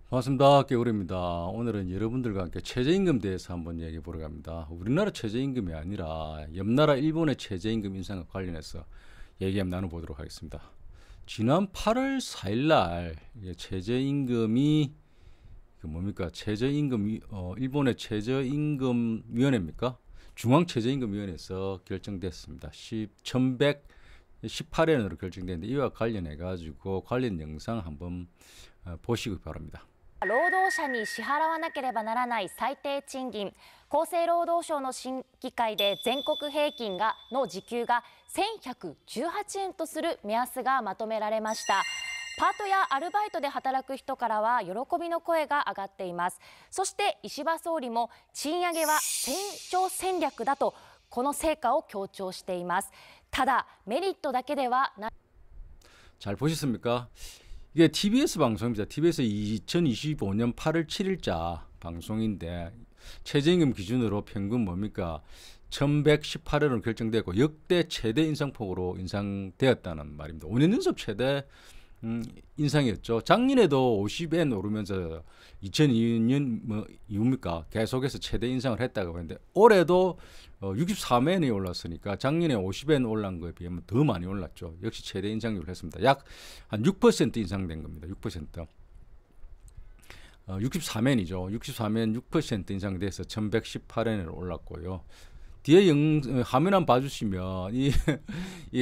반갑습니다. 깨울입니다. 오늘은 여러분들과 함께 최저임금 대해서 한번 얘기해 보러 갑니다. 우리나라 최저임금이 아니라 옆나라 일본의 최저임금 인상과 관련해서 얘기 한번 나눠보도록 하겠습니다. 지난 8월 4일 날 최저임금이 뭡니까? 일본의 최저임금위원회입니까? 중앙최저임금위원회에서 결정됐습니다. 1118엔으로 결정됐는데 이와 관련해 가지고 관련 영상 한번 보시기 바랍니다. 労働者に支払わなければならない最低賃金、厚生労働省の審議会で全国平均の時給が1118円とする目安がまとめられました。パートやアルバイトで働く人からは喜びの声が上がっています。そして石破総理も賃上げは成長戦略だとこの成果を強調しています。ただメリットだけではな 잘 보셨습니까? 이게 TBS 방송입니다. TBS 2025년 8월 7일자 방송인데 최저임금 기준으로 평균 뭡니까? 1118원으로 결정되고 역대 최대 인상폭으로 인상되었다는 말입니다. 5년 연속 최대 인상이었죠. 작년에도 50엔 오르면서 2002년 이후입니까? 계속해서 최대 인상을 했다고 했는데 올해도 63엔이 올랐으니까 작년에 50엔 올란 거에 비하면 더 많이 올랐죠. 역시 최대 인상률을 했습니다. 약 한 6% 인상된 겁니다. 6%. 63엔이죠. 63엔 6% 인상돼서 1118엔으로 올랐고요. 뒤에 화면 한번 봐주시면 이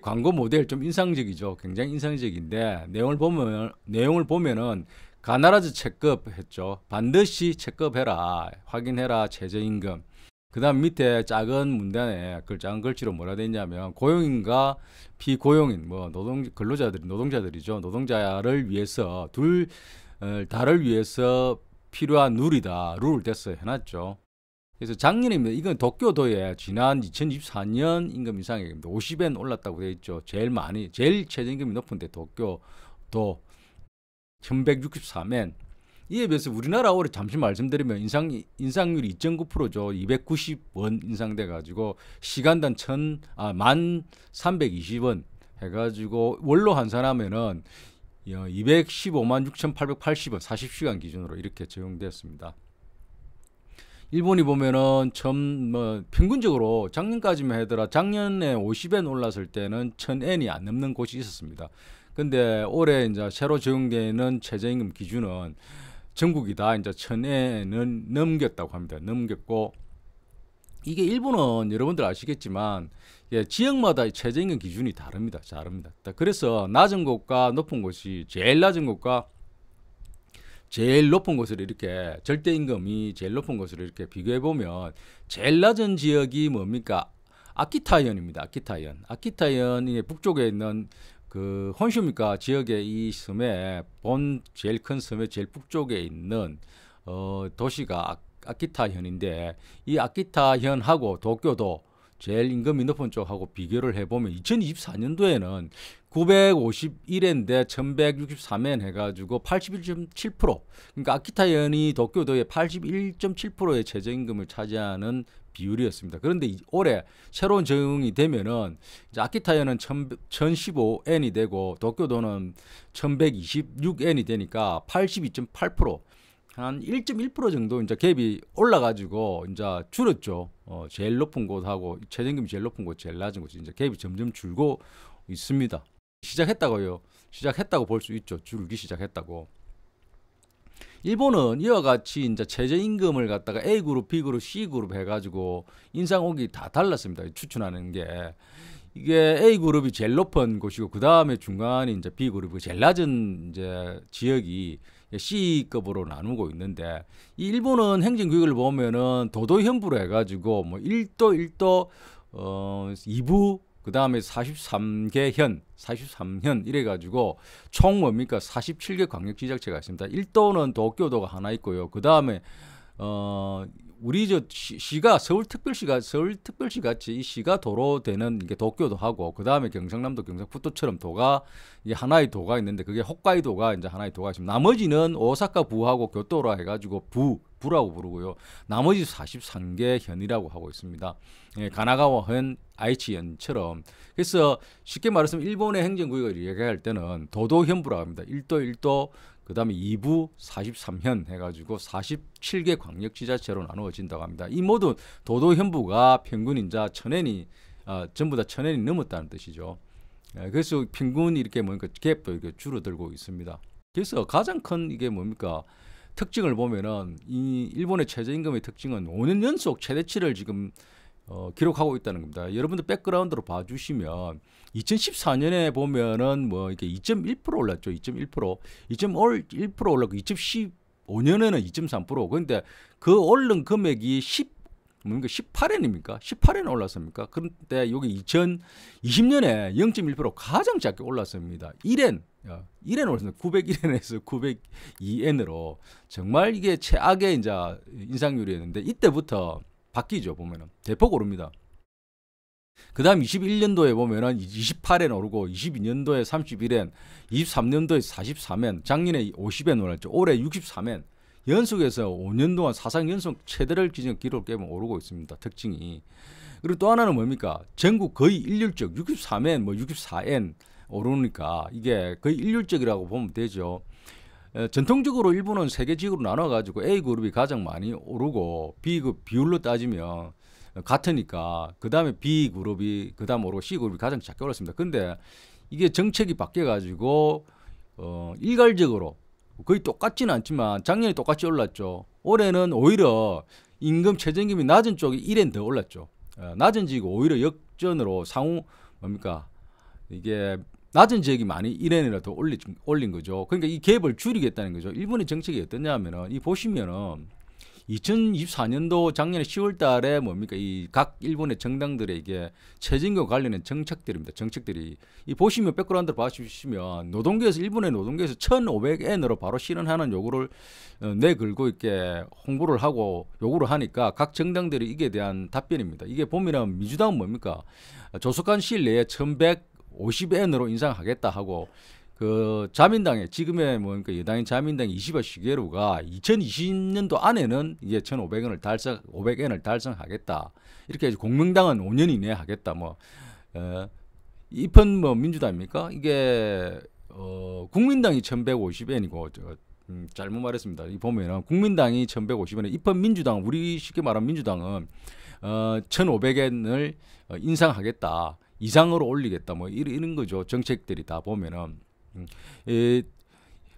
광고 모델 좀 인상적이죠. 굉장히 인상적인데 내용을 보면은 가나라즈 체크업 했죠. 반드시 체크업해라, 확인해라 최저임금. 그다음 밑에 작은 문단에 작은 글씨로 뭐라 돼 있냐면 고용인과 비고용인 노동자들이죠. 노동자를 위해서 다를 위해서 필요한 룰을 됐어 해놨죠. 그래서 작년입니다. 이건 도쿄도의 지난 2024년 임금 인상액입니다. 50엔 올랐다고 되어 있죠. 제일 최저임금이 높은데 도쿄도 1163엔. 이에 비해서 우리나라 올해 잠시 말씀드리면 인상률이 2.9%죠. 290원 인상돼 가지고 시간당 1320원 해가지고 원로 환산하면은 215만 6,880원 40시간 기준으로 이렇게 적용되었습니다. 일본이 보면은 평균적으로 작년까지만 하더라 작년에 50엔 올랐을 때는 1000엔이 안 넘는 곳이 있었습니다. 근데 올해 이제 새로 적용되는 최저임금 기준은 전국이 다 이제 1000엔은 넘겼다고 합니다. 넘겼고 이게 일본은 여러분들 아시겠지만 지역마다 최저임금 기준이 다릅니다. 그래서 낮은 곳과 높은 곳이 제일 낮은 곳과 제일 높은 곳을 이렇게 절대임금이 제일 높은 곳을 이렇게 비교해 보면 제일 낮은 지역이 뭡니까? 아키타현입니다. 아키타현이 북쪽에 있는 그 혼슈미카 지역의 이 섬에 제일 큰 섬의 제일 북쪽에 있는 도시가 아키타현인데 이 아키타현하고 도쿄도 제일 임금이 높은 쪽하고 비교를 해보면 2024년도에는 951엔인데 1163엔 해가지고 81.7%. 그러니까 아키타현이 도쿄도의 81.7%의 최저임금을 차지하는 비율이었습니다. 그런데 올해 새로운 적용이 되면은 이제 아키타현은 1015엔이 되고 도쿄도는 1126엔이 되니까 82.8%. 한 1.1% 정도 이제 갭이 올라가지고 이제 줄었죠. 제일 높은 곳하고 최저임금이 제일 높은 곳, 제일 낮은 곳이 이제 갭이 점점 줄고 있습니다. 시작했다고 볼 수 있죠. 줄기 시작했다고. 일본은 이와 같이 이제 최저임금을 갖다가 A그룹, B그룹, C그룹 해가지고 인상폭이 다 달랐습니다. 추천하는 게. 이게 A그룹이 제일 높은 곳이고, 그 다음에 중간이 이제 B그룹이 제일 낮은 이제 지역이 C급으로 나누고 있는데, 이 일본은 행정규칙을 보면은 도도현부로 해가지고, 1도, 2부, 그 다음에 43현 이래가지고 총 뭡니까 47개 광역지자체가 있습니다. 1도는 도쿄도가 하나 있고요. 그 다음에 우리 시가 서울특별시 같이 이 시가 도로 되는 게 도쿄도 하고 그 다음에 경상남도 경상북도처럼 도가 이게 하나의 도가 있는데 그게 홋카이도가 이제 하나의 도가 있습니다. 나머지는 오사카 부하고 교토로 해가지고 부라고 부르고요. 나머지 43개 현이라고 하고 있습니다. 가나가와 현, 아이치현처럼. 그래서 쉽게 말해서 일본의 행정구역을 얘기할 때는 도도현부라고 합니다. 1도, 그다음에 2부 43현 해가지고 47개 광역지자체로 나누어진다고 합니다. 이 모든 도도현부가 평균 인자 1000엔이 전부 다 1000엔이 넘었다는 뜻이죠. 그래서 평균 이렇게 뭡니까 갭도 이렇게 줄어들고 있습니다. 그래서 가장 큰 이게 뭡니까 특징을 보면은 이 일본의 최저임금의 특징은 5년 연속 최대치를 지금 기록하고 있다는 겁니다. 여러분들 백그라운드로 봐주시면 2014년에 보면은 뭐 이게 2.1% 올랐죠. 2.1%, 2.1% 올랐고 2015년에는 2.3%. 그런데 그 오른 금액이 18엔입니까? 18엔 올랐습니까? 그런데 여기 2020년에 0.1% 가장 작게 올랐습니다. 1엔 올랐습니다. 901엔에서 902엔으로 정말 이게 최악의 이제 인상률이었는데 이때부터 바뀌죠. 보면은 대폭 오릅니다. 그 다음 21년도에 보면은 28엔 오르고 22년도에 31엔, 23년도에 43엔, 작년에 50엔 올랐죠. 올해 63엔. 연속해서 5년 동안 사상 연속 최대를 기록을 깨면 오르고 있습니다. 특징이. 그리고 또 하나는 뭡니까? 전국 거의 일률적 63엔, 뭐 64엔 오르니까 이게 거의 일률적이라고 보면 되죠. 전통적으로 일본은 세 개 지역으로 나눠가지고 A그룹이 가장 많이 오르고 B그룹 비율로 따지면 같으니까 그 다음에 B그룹이 그 다음 오르고 C그룹이 가장 작게 올랐습니다. 근데 이게 정책이 바뀌어가지고 일괄적으로 거의 똑같지는 않지만 작년에 똑같이 올랐죠. 올해는 오히려 임금 최저임금이 낮은 쪽이 1엔 더 올랐죠. 낮은 지역이 오히려 역전으로 상호 뭡니까 이게 낮은 지역이 많이 1엔이라 더 올린 거죠. 그러니까 이 갭을 줄이겠다는 거죠. 일본의 정책이 어떠냐 하면은 이 보시면은 2024년도 작년에 10월 달에 뭡니까 이 각 일본의 정당들의 이게 최저임금 관련된 정책들입니다. 정책들이 이 보시면 백그라운드를 봐주시면 노동계에서 일본의 노동계에서 1,500엔으로 바로 실현하는 요구를 내걸고 이렇게 홍보를 하고 요구를 하니까 각 정당들이 이게 대한 답변입니다. 이게 보면은 민주당은 뭡니까 조속한 시일 내에 1,150엔으로 인상하겠다 하고 그 자민당의 지금의 뭡니까 여당인 자민당 이시바 시게루가 2020년도 안에는 이게 500엔을 달성하겠다. 이렇게 해서 공명당은 5년 이내에 하겠다. 뭐 이편 뭐 민주당입니까? 이게 국민당이 1,150엔이고 잘못 말했습니다. 이 보면은 국민당이 1,150엔에 이편 민주당 우리 쉽게 말하면 민주당은 1,500엔을 인상하겠다. 이상으로 올리겠다. 뭐 이런 거죠. 정책들이 다 보면은.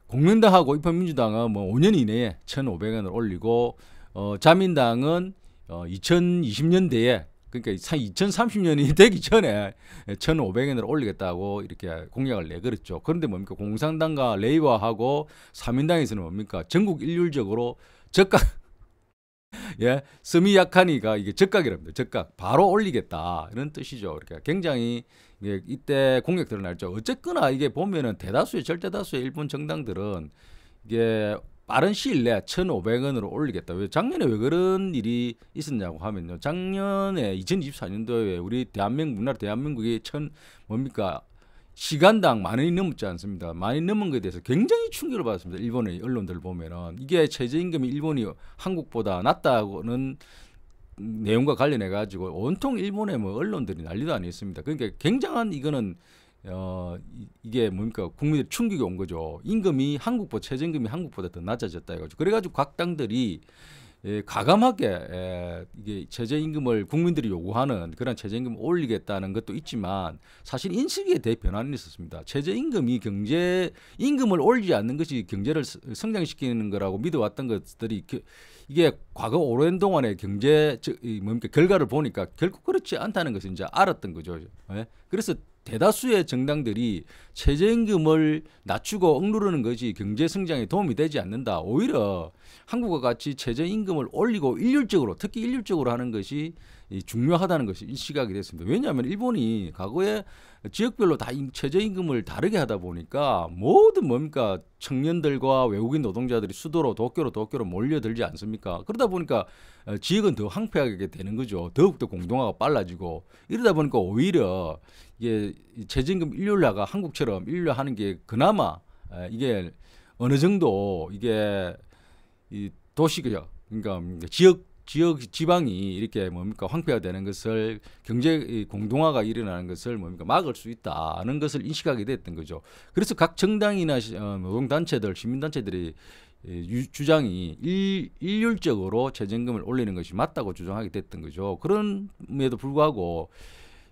공명당하고 입헌민주당은 뭐 5년 이내에 1,500엔을 올리고 자민당은 2020년대에 그러니까 2030년이 되기 전에 1,500엔을 올리겠다고 이렇게 공약을 내걸었죠. 그런데 뭡니까 공산당과 레이와하고 사민당에서는 뭡니까 전국 일률적으로 적각 예, 섬이 약하니까 이게 적각이랍니다. 적각 바로 올리겠다 이런 뜻이죠. 그러니까 굉장히 이때 공약 드러날죠. 어쨌거나 이게 보면은 대다수의 절대다수의 일본 정당들은 이게 빠른 시일 내에 1,500원으로 올리겠다. 왜 작년에 왜 그런 일이 있었냐고 하면요. 작년에 2024년도에 우리 우리나라 대한민국이 뭡니까 시간당 10,000원이 넘지 않습니다. 많이 넘은 것에 대해서 굉장히 충격을 받았습니다. 일본의 언론들 보면은 이게 최저임금이 일본이 한국보다 낮다고는 내용과 관련해 가지고 온통 일본의 뭐 언론들이 난리도 아니었습니다. 그러니까 굉장한 이거는 이게 뭡니까 국민들 충격이 온 거죠. 최저임금이 한국보다 더 낮아졌다 해가지고 그래가지고 각 당들이 가감하게 이게 최저임금을 국민들이 요구하는 그런 최저임금을 올리겠다는 것도 있지만 사실 인식에 대해 변화는 있었습니다. 최저임금이 임금을 올리지 않는 것이 경제를 성장시키는 거라고 믿어왔던 것들이 이게 과거 오랜 동안의 결과를 보니까 결국 그렇지 않다는 것을 이제 알았던 거죠. 그래서 대다수의 정당들이 최저임금을 낮추고 억누르는 것이 경제 성장에 도움이 되지 않는다. 오히려 한국과 같이 최저임금을 올리고 특히 일률적으로 하는 것이 중요하다는 것이 시각이 됐습니다. 왜냐하면 일본이 과거에 지역별로 다 최저임금을 다르게 하다 보니까 모든 뭡니까 청년들과 외국인 노동자들이 수도로 도쿄로 몰려들지 않습니까? 그러다 보니까 지역은 더 황폐하게 되는 거죠. 더욱더 공동화가 빨라지고 이러다 보니까 오히려 이게 최저임금 일률화가 한국처럼 일률화하는 게 그나마 이게 어느 정도 이게 이 도시가 그러니까 지역 지방이 이렇게 뭡니까 황폐화 되는 것을 경제 공동화가 일어나는 것을 뭡니까 막을 수 있다는 것을 인식하게 됐던 거죠. 그래서 각 정당이나 노동단체들, 시민단체들이 주장이 일률적으로 최저임금을 올리는 것이 맞다고 주장하게 됐던 거죠. 그럼에도 불구하고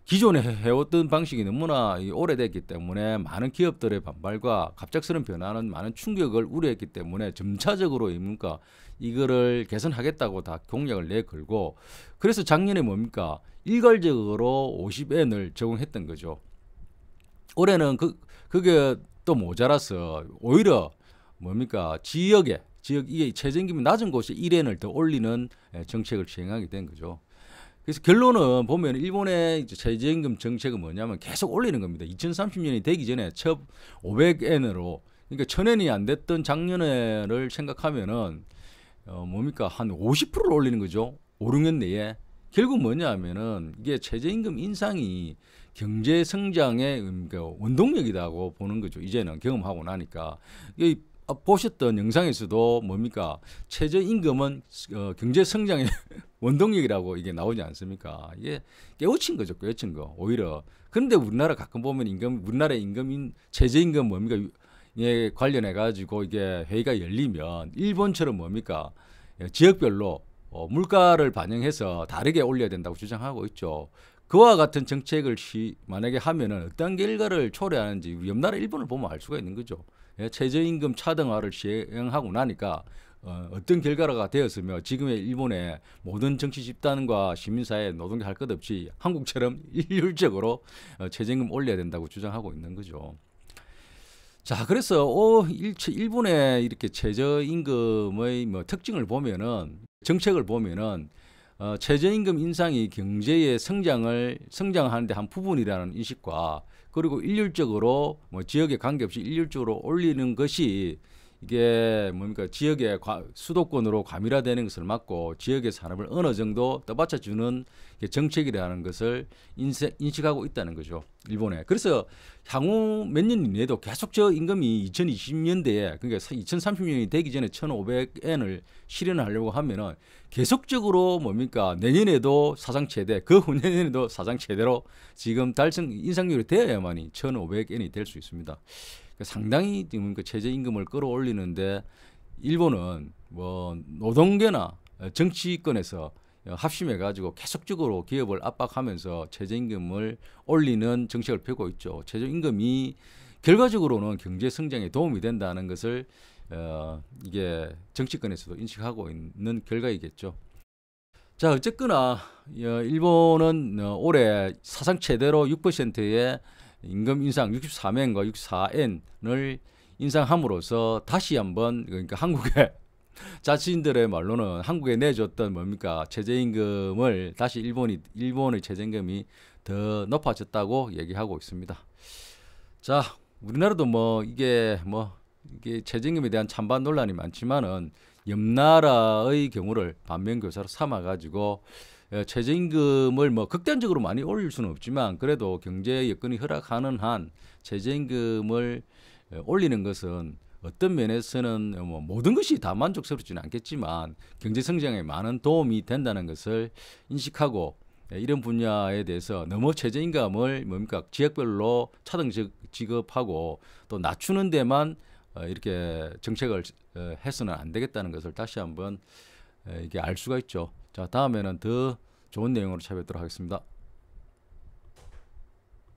기존에 해왔던 방식이 너무나 오래됐기 때문에 많은 기업들의 반발과 갑작스러운 변화는 많은 충격을 우려했기 때문에 점차적으로 뭡니까 이거를 개선하겠다고 다 공약을 내걸고 그래서 작년에 뭡니까 일괄적으로 50엔을 적용했던 거죠. 올해는 그게 또 모자라서 오히려 뭡니까 지역 이게 최저임금이 낮은 곳에 1엔을 더 올리는 정책을 시행하게 된 거죠. 그래서 결론은 보면 일본의 최저임금 정책은 뭐냐면 계속 올리는 겁니다. 2030년이 되기 전에 첫 500엔으로 그러니까 1000엔이 안 됐던 작년에를 생각하면은 뭡니까 한 50%를 올리는 거죠. 5, 6년 내에. 결국 뭐냐면은 이게 최저임금 인상이 경제 성장의 원동력이라고 보는 거죠. 이제는 경험하고 나니까. 보셨던 영상에서도 뭡니까 최저임금은 경제 성장의 원동력이라고 이게 나오지 않습니까? 이게 깨우친 거죠, 깨우친 거 오히려. 그런데 우리나라 가끔 보면 우리나라 최저임금 뭡니까 예 관련해 가지고 이게 회의가 열리면 일본처럼 뭡니까 지역별로 물가를 반영해서 다르게 올려야 된다고 주장하고 있죠. 그와 같은 정책을 만약에 하면은 어떤 결과를 초래하는지 옆 나라 일본을 보면 알 수가 있는 거죠. 최저임금 차등화를 시행하고 나니까 어떤 결과가 되었으며 지금의 일본의 모든 정치 집단과 시민사회 노동계 할 것 없이 한국처럼 일률적으로 최저임금 올려야 된다고 주장하고 있는 거죠. 자, 그래서 일본의 이렇게 최저임금의 뭐 특징을 보면은 정책을 보면은 최저임금 인상이 경제의 성장하는데 한 부분이라는 인식과 그리고 일률적으로 뭐 지역에 관계없이 일률적으로 올리는 것이 이게 뭡니까 지역의 수도권으로 과밀화되는 것을 막고 지역의 산업을 어느 정도 떠받쳐주는 정책이라는 것을 인식하고 있다는 거죠. 일본에. 그래서 향후 몇 년 이내에도 계속 저 임금이 2020년대에 그러니까 2030년이 되기 전에 1,500엔을 실현하려고 하면은 계속적으로 뭡니까 내년에도 사상 최대 그 후년에도 사상 최대로 지금 달성 인상률이 되어야만이 1,500엔이 될 수 있습니다. 상당히 최저임금을 끌어올리는데 일본은 뭐 노동계나 정치권에서 합심해 가지고 계속적으로 기업을 압박하면서 최저임금을 올리는 정책을 펴고 있죠. 최저임금이 결과적으로는 경제 성장에 도움이 된다는 것을 이게 정치권에서도 인식하고 있는 결과이겠죠. 자, 어쨌거나 일본은 올해 사상 최대로 6%의 임금 인상 63엔과 64엔을 인상함으로써 다시 한번 그러니까 한국의 자신들의 말로는 한국에 내줬던 뭡니까 최저임금을 다시 일본의 최저임금이 더 높아졌다고 얘기하고 있습니다. 자, 우리나라도 이게 최저임금에 대한 찬반 논란이 많지만은 옆 나라의 경우를 반면교사로 삼아가지고 최저임금을 극단적으로 많이 올릴 수는 없지만 그래도 경제 여건이 허락하는 한 최저임금을 올리는 것은 어떤 면에서는 모든 것이 다 만족스럽지는 않겠지만 경제 성장에 많은 도움이 된다는 것을 인식하고 이런 분야에 대해서 너무 최저임금을 지역별로 차등 지급하고 또 낮추는 데만 이렇게 정책을 해서는 안 되겠다는 것을 다시 한번 이게 알 수가 있죠. 자, 다음에는 더 좋은 내용으로 찾아뵙도록 하겠습니다.